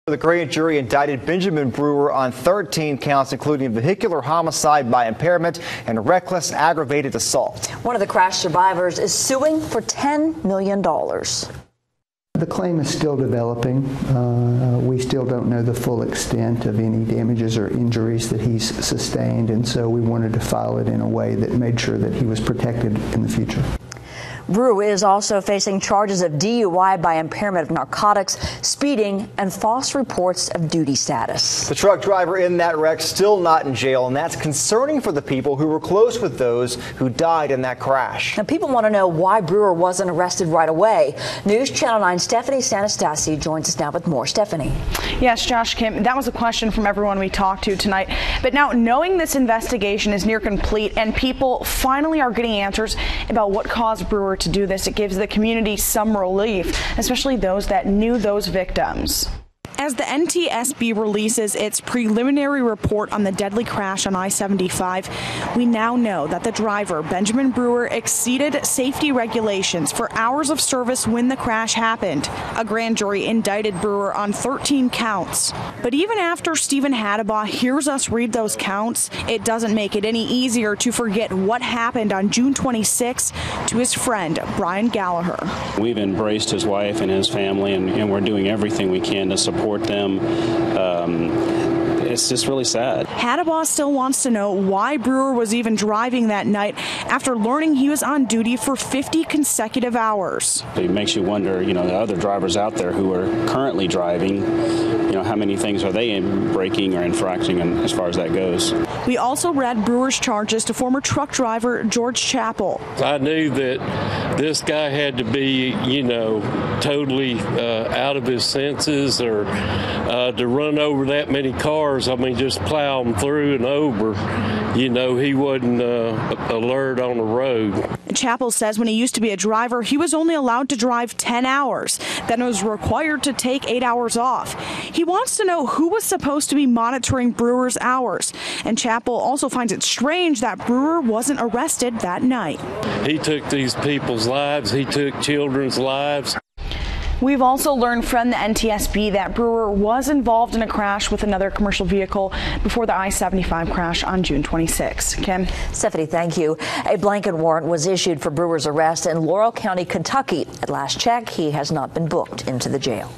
The grand jury indicted Benjamin Brewer on 13 counts, including vehicular homicide by impairment and reckless aggravated assault. One of the crash survivors is suing for $10 million. The claim is still developing. We still don't know the full extent of any damages or injuries that he's sustained, and so we wanted to file it in a way that made sure that he was protected in the future. Brewer is also facing charges of DUI by impairment of narcotics, speeding, and false reports of duty status. The truck driver in that wreck still not in jail, and that's concerning for the people who were close with those who died in that crash. Now, people want to know why Brewer wasn't arrested right away. News Channel 9 Stephanie Sanastasi joins us now with more. Stephanie. Yes, Josh, Kim, that was a question from everyone we talked to tonight. But now, knowing this investigation is near complete and people finally are getting answers about what caused Brewer to do this, it gives the community some relief, especially those that knew those victims. As the NTSB releases its preliminary report on the deadly crash on I-75, we now know that the driver, Benjamin Brewer, exceeded safety regulations for hours of service when the crash happened. A grand jury indicted Brewer on 13 counts. But even after Stephen Hattabaugh hears us read those counts, it doesn't make it any easier to forget what happened on June 26 to his friend, Brian Gallaher. We've embraced his wife and his family, and we're doing everything we can to support them. It's just really sad. Hattabaugh still wants to know why Brewer was even driving that night after learning he was on duty for 50 consecutive hours. It makes you wonder, the other drivers out there who are currently driving, how many things are they breaking or infracting, and as far as that goes. We also read Brewer's charges to former truck driver George Chappell. I knew that this guy had to be, totally out of his senses, or to run over that many cars. I mean, just plow them through and over. He wasn't alert on the road. Chappell says when he used to be a driver, he was only allowed to drive 10 hours. Then was required to take 8 hours off. He wants to know who was supposed to be monitoring Brewer's hours. And Chappell also finds it strange that Brewer wasn't arrested that night. He took these people's lives. He took children's lives. We've also learned from the NTSB that Brewer was involved in a crash with another commercial vehicle before the I-75 crash on June 26. Kim? Stephanie, thank you. A blanket warrant was issued for Brewer's arrest in Laurel County, Kentucky. At last check, he has not been booked into the jail.